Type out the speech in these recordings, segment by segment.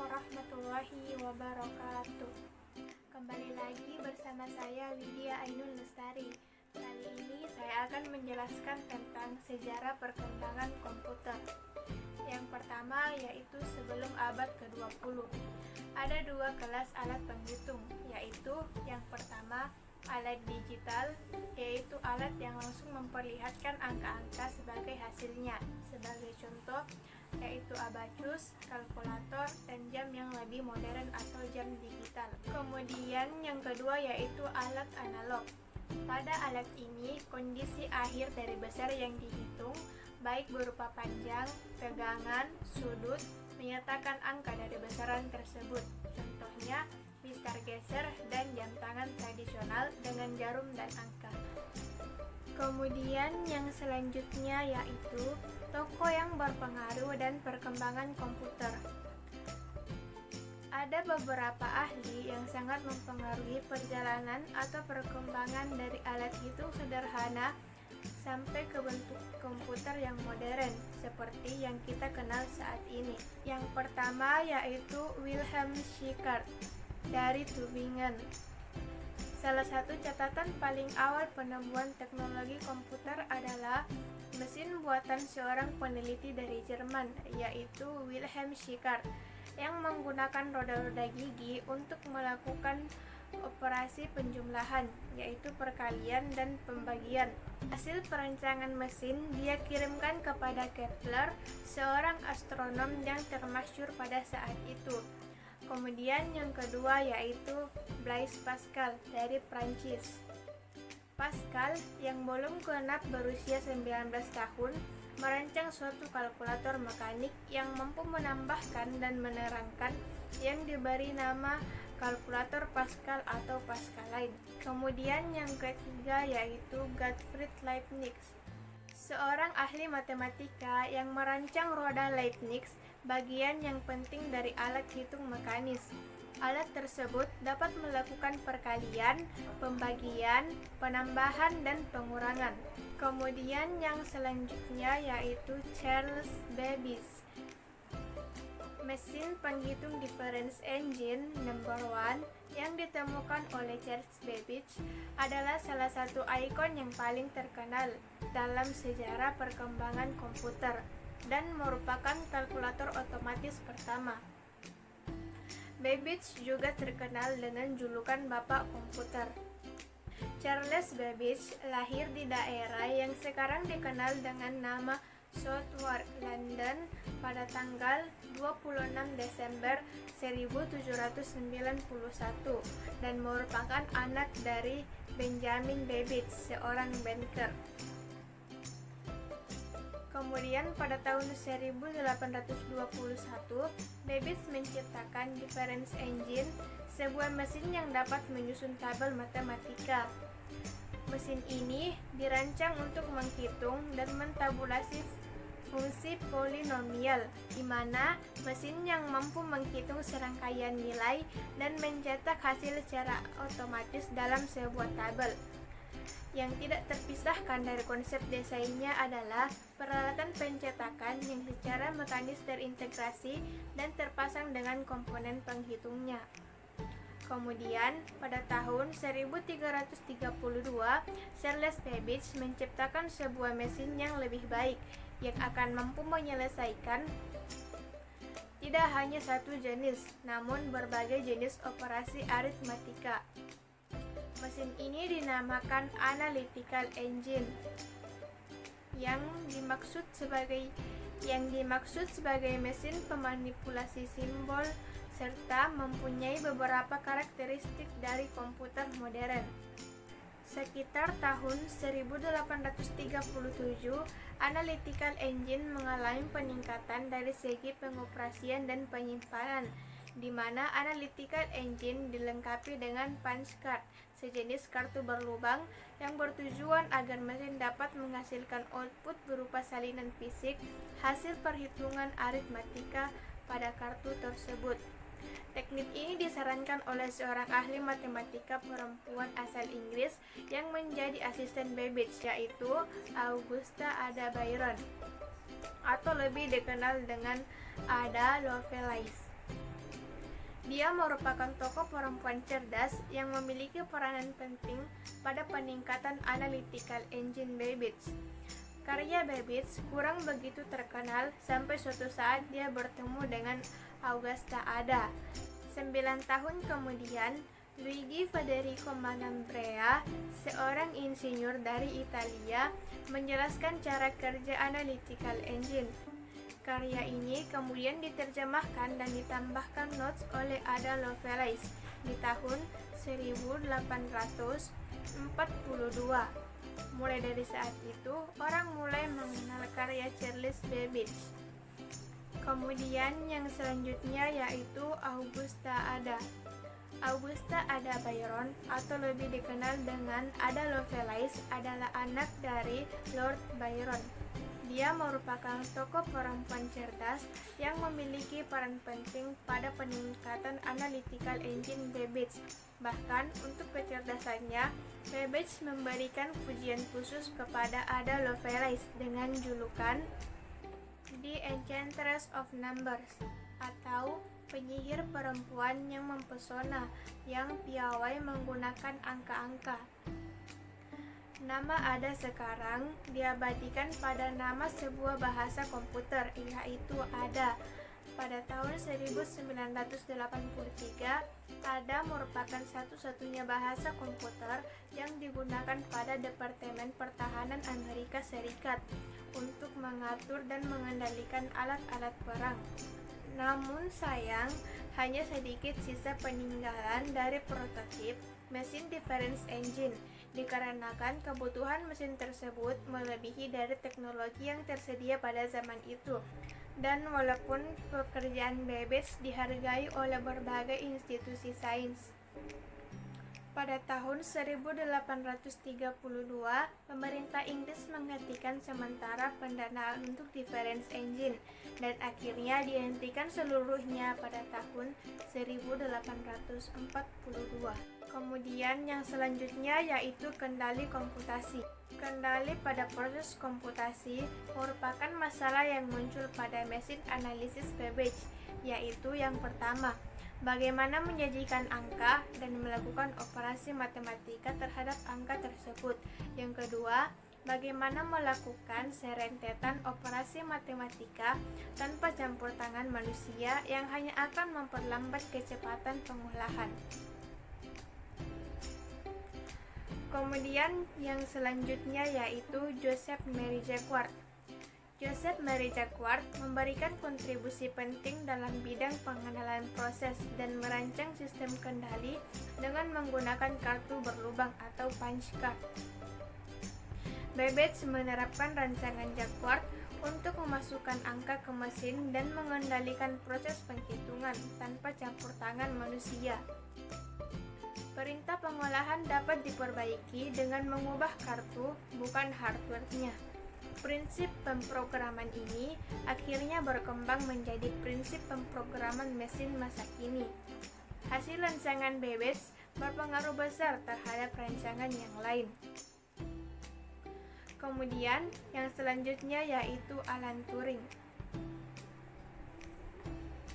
warahmatullahi wabarakatuh. Kembali lagi bersama saya Widya Ainul Lestari. Kali ini saya akan menjelaskan tentang sejarah perkembangan komputer. Yang pertama yaitu sebelum abad ke-20. Ada dua kelas alat penghitung, yaitu yang pertama alat digital, yaitu alat yang langsung memperlihatkan angka-angka sebagai hasilnya. Sebagai contoh yaitu abacus, kalkulator, dan jam yang lebih modern atau jam digital. Kemudian yang kedua yaitu alat analog. Pada alat ini, kondisi akhir dari besar yang dihitung, baik berupa panjang, tegangan, sudut, menyatakan angka dari besaran tersebut. Contohnya, mistar geser dan jam tangan tradisional dengan jarum dan angka. Kemudian yang selanjutnya yaitu tokoh yang berpengaruh dan perkembangan komputer. Ada beberapa ahli yang sangat mempengaruhi perjalanan atau perkembangan dari alat hitung sederhana sampai ke bentuk komputer yang modern seperti yang kita kenal saat ini. Yang pertama yaitu Wilhelm Schickard dari Tübingen. Salah satu catatan paling awal penemuan teknologi komputer adalah mesin buatan seorang peneliti dari Jerman, yaitu Wilhelm Schickard, yang menggunakan roda-roda gigi untuk melakukan operasi penjumlahan, yaitu perkalian dan pembagian. Hasil perancangan mesin dia kirimkan kepada Kepler, seorang astronom yang termasyhur pada saat itu. Kemudian yang kedua yaitu Blaise Pascal dari Prancis. Pascal yang belum genap berusia 19 tahun merancang suatu kalkulator mekanik yang mampu menambahkan dan menerangkan yang diberi nama kalkulator Pascal atau Pascaline. Kemudian yang ketiga yaitu Gottfried Leibniz, seorang ahli matematika yang merancang roda Leibniz, bagian yang penting dari alat hitung mekanis. Alat tersebut dapat melakukan perkalian, pembagian, penambahan, dan pengurangan. Kemudian yang selanjutnya yaitu Charles Babbage. Mesin penghitung difference engine number 1 yang ditemukan oleh Charles Babbage adalah salah satu ikon yang paling terkenal dalam sejarah perkembangan komputer dan merupakan kalkulator otomatis pertama. Babbage juga terkenal dengan julukan Bapak Komputer. Charles Babbage lahir di daerah yang sekarang dikenal dengan nama Southwark, London pada tanggal 26 Desember 1791 dan merupakan anak dari Benjamin Babbage, seorang banker. Kemudian pada tahun 1821, Babbage menciptakan difference engine, sebuah mesin yang dapat menyusun tabel matematika. Mesin ini dirancang untuk menghitung dan mentabulasi fungsi polinomial, di mana mesin yang mampu menghitung serangkaian nilai dan mencetak hasil secara otomatis dalam sebuah tabel. Yang tidak terpisahkan dari konsep desainnya adalah peralatan pencetakan yang secara mekanis terintegrasi dan terpasang dengan komponen penghitungnya. Kemudian, pada tahun 1332, Charles Babbage menciptakan sebuah mesin yang lebih baik, yang akan mampu menyelesaikan tidak hanya satu jenis, namun berbagai jenis operasi aritmatika. Mesin ini dinamakan analytical engine, yang dimaksud sebagai mesin pemanipulasi simbol serta mempunyai beberapa karakteristik dari komputer modern. Sekitar tahun 1837, analytical engine mengalami peningkatan dari segi pengoperasian dan penyimpanan, di mana analytical engine dilengkapi dengan punch card, sejenis kartu berlubang yang bertujuan agar mesin dapat menghasilkan output berupa salinan fisik hasil perhitungan aritmatika pada kartu tersebut. Teknik ini disarankan oleh seorang ahli matematika perempuan asal Inggris yang menjadi asisten Babbage, yaitu Augusta Ada Byron, atau lebih dikenal dengan Ada Lovelace. Dia merupakan tokoh perempuan cerdas yang memiliki peranan penting pada peningkatan analytical engine Babbage. Karya Babbage kurang begitu terkenal sampai suatu saat dia bertemu dengan Augusta Ada. 9 tahun kemudian, Luigi Federico Manambrea, seorang insinyur dari Italia, menjelaskan cara kerja analytical engine. Karya ini kemudian diterjemahkan dan ditambahkan notes oleh Ada Lovelace di tahun 1842. Mulai dari saat itu, orang mulai mengenal karya Charles Babbage. Kemudian yang selanjutnya yaitu Augusta Ada. Augusta Ada Byron, atau lebih dikenal dengan Ada Lovelace, adalah anak dari Lord Byron. Dia merupakan tokoh perempuan cerdas yang memiliki peran penting pada peningkatan analytical engine Babbage. Bahkan untuk kecerdasannya, Babbage memberikan pujian khusus kepada Ada Lovelace dengan julukan The Enchantress of Numbers, atau penyihir perempuan yang mempesona yang piawai menggunakan angka-angka. Nama Ada sekarang diabadikan pada nama sebuah bahasa komputer, yaitu Ada. Pada tahun 1983, Ada merupakan satu-satunya bahasa komputer yang digunakan pada Departemen Pertahanan Amerika Serikat untuk mengatur dan mengendalikan alat-alat perang. Namun sayang, hanya sedikit sisa peninggalan dari prototip mesin difference engine, dikarenakan kebutuhan mesin tersebut melebihi dari teknologi yang tersedia pada zaman itu. Dan walaupun pekerjaan Babbage dihargai oleh berbagai institusi sains, pada tahun 1832, pemerintah Inggris menghentikan sementara pendanaan untuk difference engine dan akhirnya dihentikan seluruhnya pada tahun 1842. Kemudian yang selanjutnya yaitu kendali komputasi. Kendali pada proses komputasi merupakan masalah yang muncul pada mesin analisis Babbage, yaitu yang pertama, bagaimana menyajikan angka dan melakukan operasi matematika terhadap angka tersebut. Yang kedua, bagaimana melakukan serentetan operasi matematika tanpa campur tangan manusia yang hanya akan memperlambat kecepatan pengolahan. Kemudian yang selanjutnya yaitu Joseph Mary Jacquard. Joseph Mary Jacquard memberikan kontribusi penting dalam bidang pengenalan proses dan merancang sistem kendali dengan menggunakan kartu berlubang atau punch card. Babbage menerapkan rancangan Jacquard untuk memasukkan angka ke mesin dan mengendalikan proses penghitungan tanpa campur tangan manusia. Perintah pengolahan dapat diperbaiki dengan mengubah kartu, bukan hardware-nya. Prinsip pemrograman ini akhirnya berkembang menjadi prinsip pemrograman mesin masa kini. Hasil rancangan Babbage berpengaruh besar terhadap rancangan yang lain. Kemudian yang selanjutnya yaitu Alan Turing.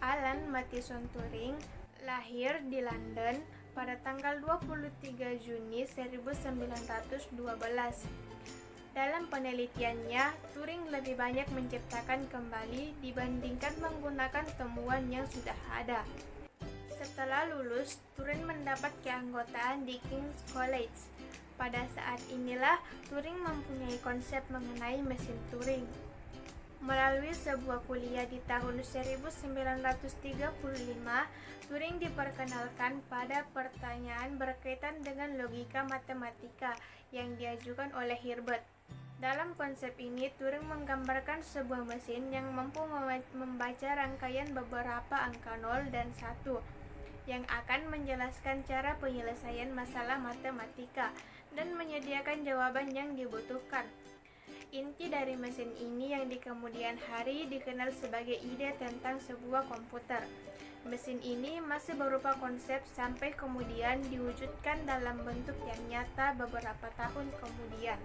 Alan Matheson Turing lahir di London pada tanggal 23 Juni 1912. Dalam penelitiannya, Turing lebih banyak menciptakan kembali dibandingkan menggunakan temuan yang sudah ada. Setelah lulus, Turing mendapat keanggotaan di King's College. Pada saat inilah Turing mempunyai konsep mengenai mesin Turing. Melalui sebuah kuliah di tahun 1935, Turing diperkenalkan pada pertanyaan berkaitan dengan logika matematika yang diajukan oleh Hilbert. Dalam konsep ini, Turing menggambarkan sebuah mesin yang mampu membaca rangkaian beberapa angka 0 dan 1, yang akan menjelaskan cara penyelesaian masalah matematika dan menyediakan jawaban yang dibutuhkan. Inti dari mesin ini yang di kemudian hari dikenal sebagai ide tentang sebuah komputer. Mesin ini masih berupa konsep sampai kemudian diwujudkan dalam bentuk yang nyata beberapa tahun kemudian.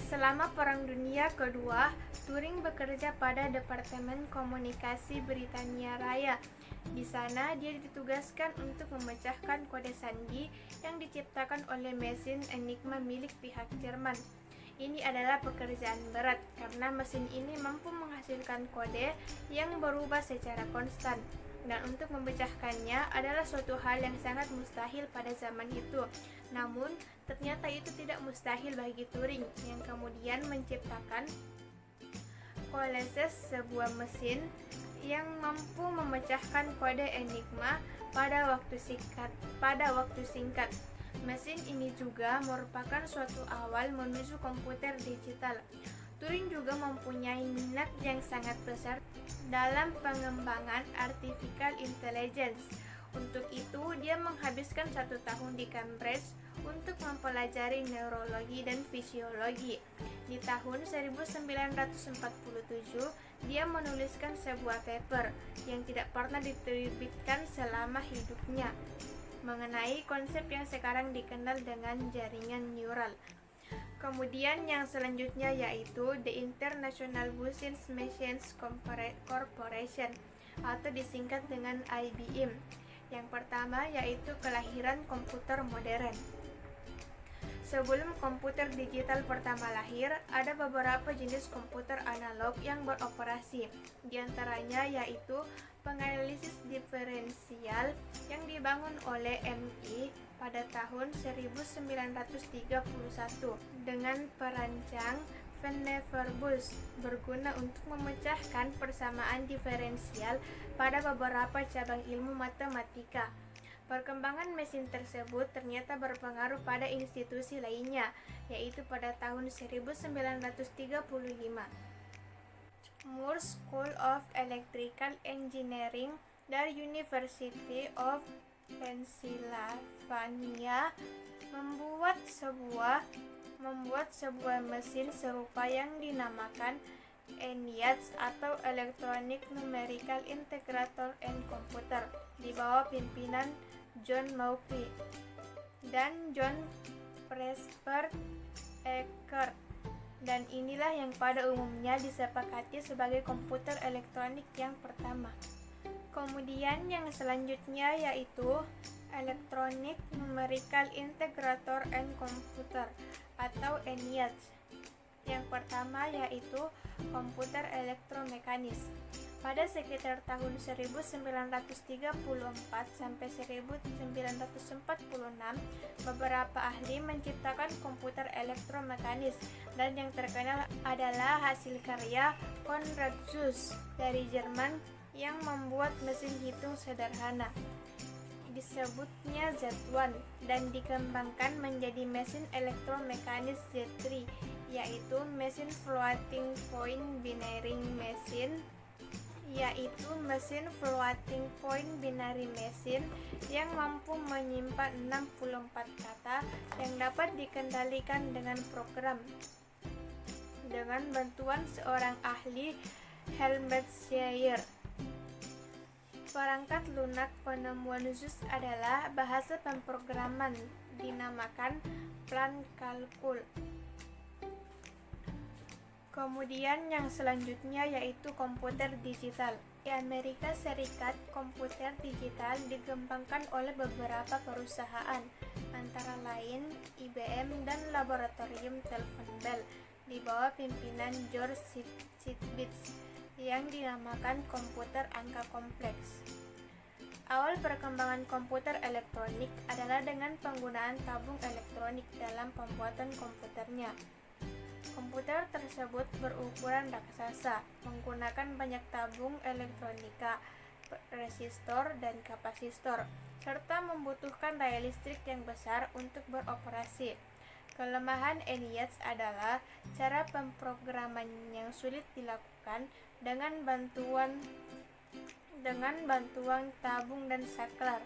Selama Perang Dunia Kedua, Turing bekerja pada Departemen Komunikasi Britania Raya Di sana dia ditugaskan untuk memecahkan kode sandi yang diciptakan oleh mesin Enigma milik pihak Jerman. Ini adalah pekerjaan berat karena mesin ini mampu menghasilkan kode yang berubah secara konstan. Dan untuk memecahkannya adalah suatu hal yang sangat mustahil pada zaman itu. Namun, ternyata itu tidak mustahil bagi Turing yang kemudian menciptakan Coalesces, sebuah mesin yang mampu memecahkan kode Enigma pada waktu singkat. Mesin ini juga merupakan suatu awal menuju komputer digital. Turing juga mempunyai minat yang sangat besar dalam pengembangan artificial intelligence. Untuk itu, dia menghabiskan 1 tahun di Cambridge untuk mempelajari neurologi dan fisiologi. Di tahun 1947, dia menuliskan sebuah paper yang tidak pernah diterbitkan selama hidupnya mengenai konsep yang sekarang dikenal dengan jaringan neural. Kemudian yang selanjutnya yaitu The International Business Machines Corporation atau disingkat dengan IBM. Yang pertama yaitu kelahiran komputer modern. Sebelum komputer digital pertama lahir, ada beberapa jenis komputer analog yang beroperasi. Di antaranya yaitu penganalisis diferensial yang dibangun oleh MI pada tahun 1931 dengan perancang Vannevar Bush, berguna untuk memecahkan persamaan diferensial pada beberapa cabang ilmu matematika. Perkembangan mesin tersebut ternyata berpengaruh pada institusi lainnya, yaitu pada tahun 1935. Moore School of Electrical Engineering dari University of Pennsylvania membuat sebuah mesin serupa yang dinamakan ENIAC atau Electronic Numerical Integrator and Computer di bawah pimpinan John Maury dan John Presper Eckert, dan inilah yang pada umumnya disepakati sebagai komputer elektronik yang pertama. Kemudian yang selanjutnya yaitu Electronic Numerical Integrator and Computer atau ENIAC. Yang pertama yaitu komputer elektromekanis. Pada sekitar tahun 1934 sampai 1946, beberapa ahli menciptakan komputer elektromekanis, dan yang terkenal adalah hasil karya Konrad Zuse dari Jerman yang membuat mesin hitung sederhana. Disebutnya Z1 dan dikembangkan menjadi mesin elektromekanis Z3, yaitu mesin floating point binary machine yang mampu menyimpan 64 kata yang dapat dikendalikan dengan program. Dengan bantuan seorang ahli, Helmut Schreier. Perangkat lunak penemuan Zuse adalah bahasa pemrograman dinamakan Plan Calcul. Kemudian yang selanjutnya yaitu komputer digital. Di Amerika Serikat, komputer digital dikembangkan oleh beberapa perusahaan, antara lain IBM dan Laboratorium Telepon Bell di bawah pimpinan George Sitbits yang dinamakan komputer angka kompleks. Awal perkembangan komputer elektronik adalah dengan penggunaan tabung elektronik dalam pembuatan komputernya. Komputer tersebut berukuran raksasa, menggunakan banyak tabung elektronika, resistor, dan kapasitor, serta membutuhkan daya listrik yang besar untuk beroperasi. Kelemahan ENIAC adalah cara pemrograman yang sulit dilakukan dengan bantuan tabung dan saklar.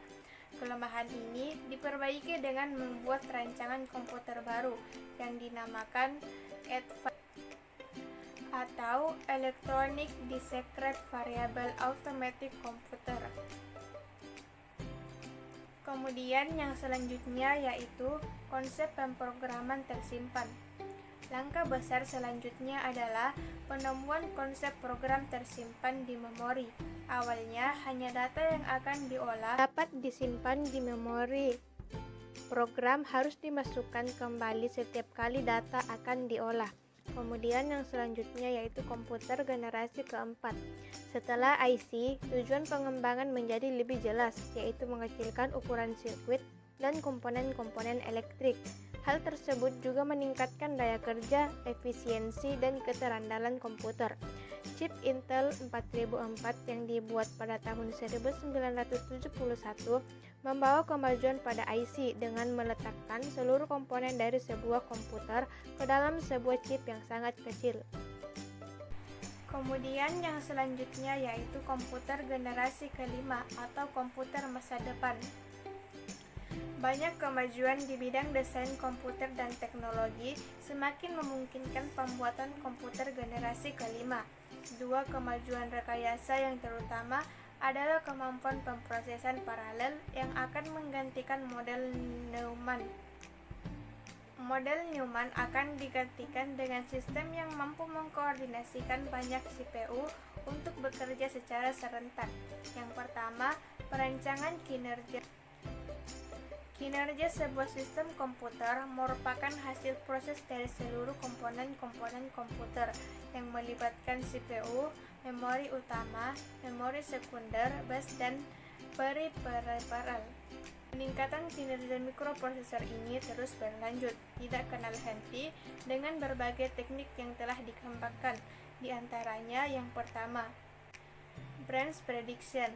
Kelemahan ini diperbaiki dengan membuat rancangan komputer baru yang dinamakan EDVANCE atau Electronic Discrete Variable Automatic Computer. Kemudian yang selanjutnya yaitu konsep pemrograman tersimpan. Langkah besar selanjutnya adalah penemuan konsep program tersimpan di memori. Awalnya hanya data yang akan diolah dapat disimpan di memori. Program harus dimasukkan kembali setiap kali data akan diolah. Kemudian yang selanjutnya yaitu komputer generasi keempat. Setelah IC, tujuan pengembangan menjadi lebih jelas, yaitu mengecilkan ukuran sirkuit dan komponen-komponen elektrik. Hal tersebut juga meningkatkan daya kerja, efisiensi, dan keterandalan komputer. Chip Intel 4004 yang dibuat pada tahun 1971 membawa kemajuan pada IC dengan meletakkan seluruh komponen dari sebuah komputer ke dalam sebuah chip yang sangat kecil. Kemudian yang selanjutnya yaitu komputer generasi kelima atau komputer masa depan. Banyak kemajuan di bidang desain komputer dan teknologi semakin memungkinkan pembuatan komputer generasi kelima. Dua kemajuan rekayasa yang terutama adalah kemampuan pemrosesan paralel yang akan menggantikan model Neumann. Model Neumann akan digantikan dengan sistem yang mampu mengkoordinasikan banyak CPU untuk bekerja secara serentak. Yang pertama, perancangan kinerja. Kinerja sebuah sistem komputer merupakan hasil proses dari seluruh komponen-komponen komputer yang melibatkan CPU, memori utama, memori sekunder, bus, dan peripheral. Peningkatan kinerja mikroprosesor ini terus berlanjut, tidak kenal henti, dengan berbagai teknik yang telah dikembangkan. Di antaranya yang pertama, branch prediction.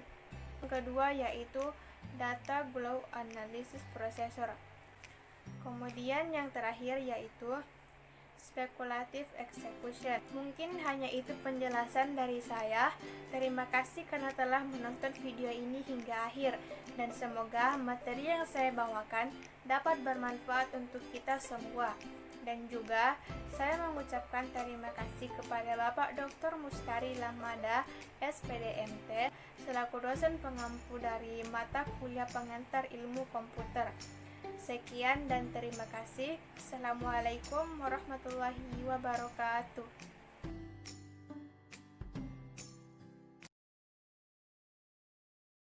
Yang kedua yaitu data flow analysis processor. Kemudian yang terakhir yaitu speculative execution. Mungkin hanya itu penjelasan dari saya. Terima kasih karena telah menonton video ini hingga akhir, dan semoga materi yang saya bawakan dapat bermanfaat untuk kita semua. Dan juga saya mengucapkan terima kasih kepada Bapak Dr. Mustari Lamada, SPDMT, selaku dosen pengampu dari mata kuliah pengantar ilmu komputer. Sekian dan terima kasih. Assalamualaikum warahmatullahi wabarakatuh.